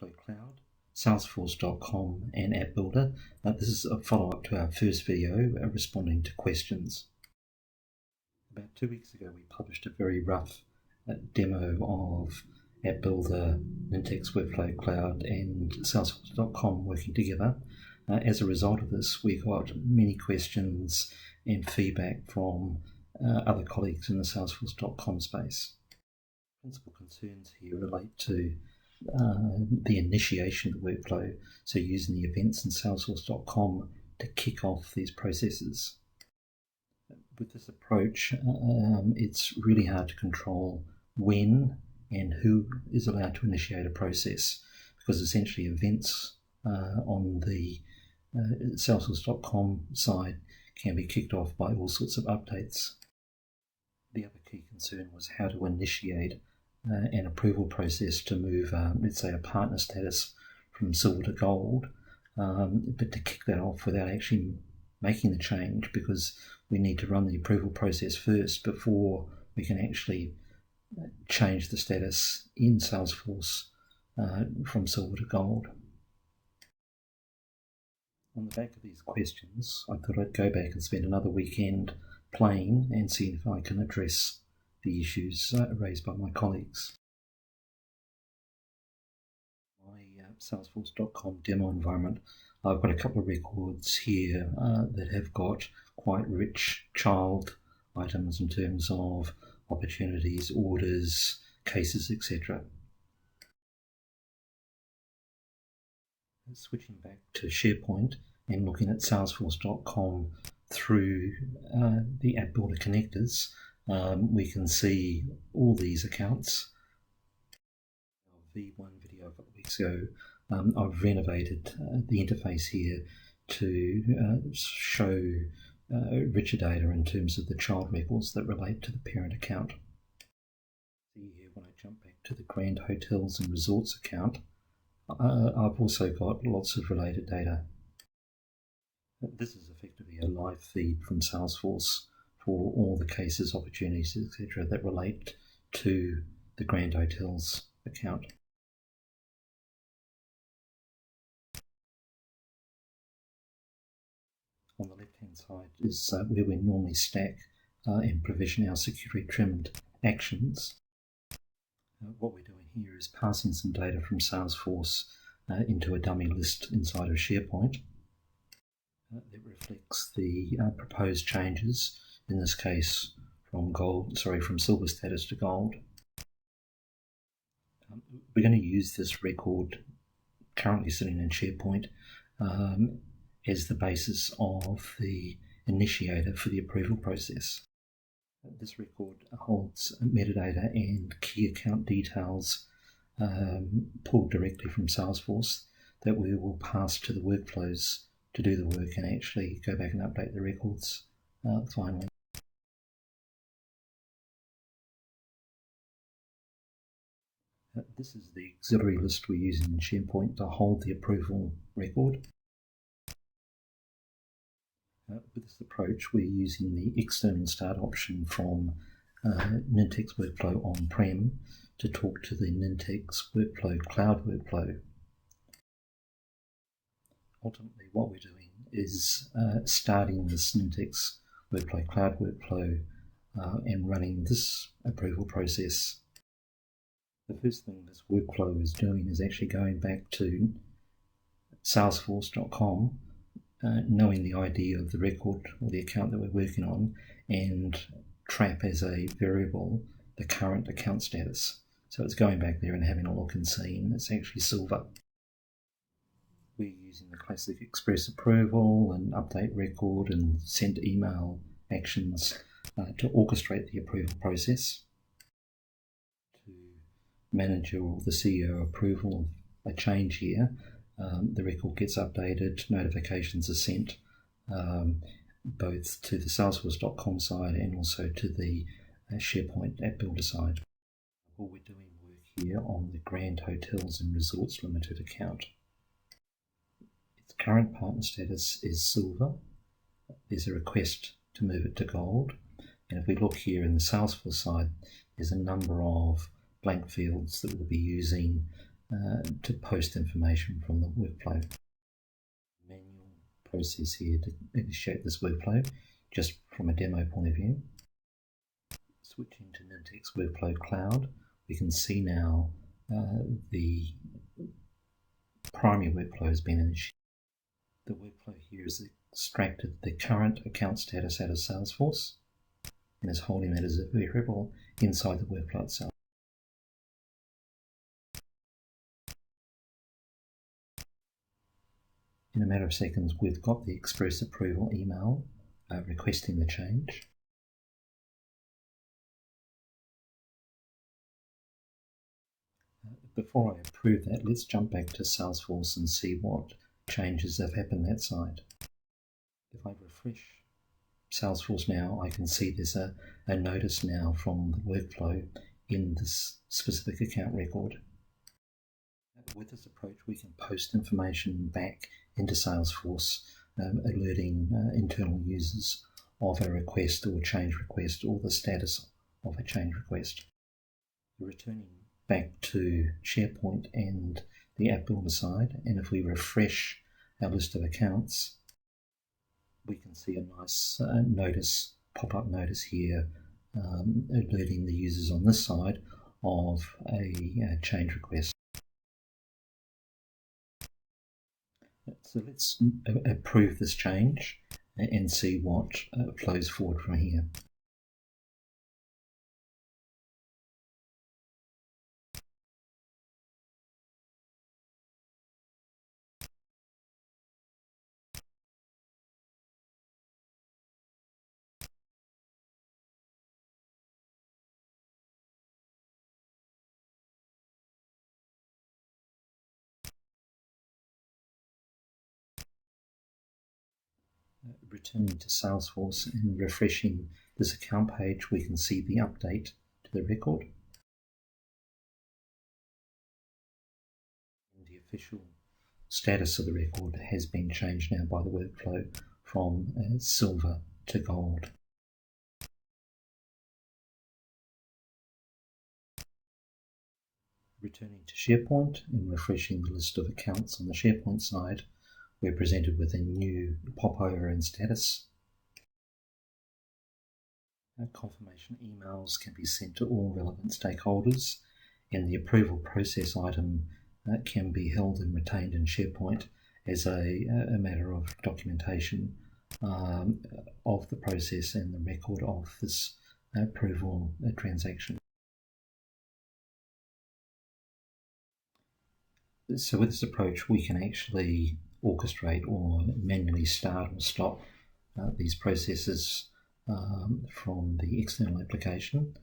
Workflow Cloud, SalesForce.com and Appbuilder. This is a follow-up to our first video responding to questions. About 2 weeks ago we published a very rough demo of Appbuilder, Nintex Workflow Cloud and SalesForce.com working together. As a result of this, we got many questions and feedback from other colleagues in the SalesForce.com space. Principal concerns here relate to the initiation of the workflow, so using the events in SalesForce.com to kick off these processes. With this approach, it's really hard to control when and who is allowed to initiate a process, because essentially events on the Salesforce.com side can be kicked off by all sorts of updates. The other key concern was how to initiate an approval process to move, let's say, a partner status from silver to gold, but to kick that off without actually making the change, because we need to run the approval process first before we can actually change the status in Salesforce from silver to gold. On the back of these questions, I thought I'd go back and spend another weekend playing and see if I can address the issues raised by my colleagues. My Salesforce.com demo environment, I've got a couple of records here that have got quite rich child items in terms of opportunities, orders, cases, etc. Switching back to SharePoint and looking at Salesforce.com through the Appbuilder connectors, we can see all these accounts. V1 video a couple of weeks ago, I've renovated the interface here to show richer data in terms of the child records that relate to the parent account. See here, when I jump back to the Grand Hotels and Resorts account, I've also got lots of related data. This is effectively a live feed from Salesforce for all the cases, opportunities, etc. that relate to the Grand Hotels account. On the left-hand side is where we normally stack and provision our securely trimmed actions. What we're doing here is passing some data from Salesforce into a dummy list inside of SharePoint that reflects the proposed changes, in this case from silver status to gold. We're going to use this record currently sitting in SharePoint as the basis of the initiator for the approval process. This record holds metadata and key account details pulled directly from Salesforce that we will pass to the workflows to do the work and actually go back and update the records finally. This is the auxiliary list we're using in SharePoint to hold the approval record. With this approach, we're using the external start option from Nintex Workflow on-prem to talk to the Nintex Workflow Cloud workflow. Ultimately, what we're doing is starting this Nintex Workflow Cloud workflow and running this approval process. The first thing this workflow is doing is actually going back to Salesforce.com, knowing the ID of the record or the account that we're working on, and trap as a variable the current account status. So it's going back there and having a look and seeing it's actually silver. We're using the classic express approval and update record and send email actions to orchestrate the approval process. To manage the CEO approval of a change here, the record gets updated, notifications are sent both to the Salesforce.com side and also to the SharePoint Appbuilder side. We're doing work here on the Grand Hotels and Resorts Limited account. Its current partner status is silver. There's a request to move it to gold. And if we look here in the Salesforce side, there's a number of blank fields that we'll be using to post information from the workflow. Manual process here to initiate this workflow, just from a demo point of view. Switching to Nintex Workflow Cloud, we can see now the primary workflow has been initiated. The workflow here has extracted the current account status out of SalesForce and is holding that as a variable inside the workflow itself. In a matter of seconds, we've got the express approval email requesting the change. Before I approve that, let's jump back to SalesForce and see what changes have happened that side. If I refresh SalesForce now, I can see there's a notice now from the workflow in this specific account record. With this approach, we can post information back into SalesForce, alerting internal users of a request or change request or the status of a change request. Returning back to SharePoint and the Appbuilder side, and if we refresh our list of accounts, we can see a nice pop-up notice here alerting the users on this side of a change request. So let's approve this change and see what flows forward from here. Returning to SalesForce and refreshing this account page, we can see the update to the record. And the official status of the record has been changed now by the workflow from silver to gold. Returning to SharePoint and refreshing the list of accounts on the SharePoint side, we're presented with a new popover and status. Confirmation emails can be sent to all relevant stakeholders, and the approval process item can be held and retained in SharePoint as a matter of documentation of the process and the record of this approval transaction. So with this approach, we can actually orchestrate or manually start or stop these processes from the external application.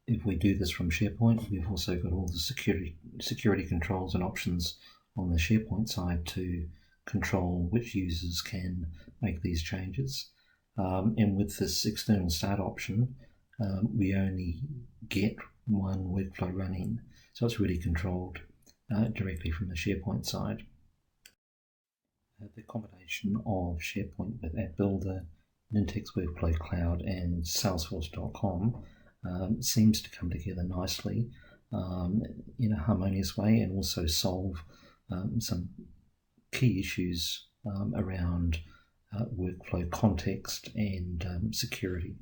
If we do this from SharePoint, we've also got all the security controls and options on the SharePoint side to control which users can make these changes. And with this external start option, we only get one workflow running, so it's really controlled directly from the SharePoint side. The combination of SharePoint with Appbuilder, Nintex Workflow Cloud and SalesForce.com seems to come together nicely in a harmonious way and also solve some key issues around workflow context and security.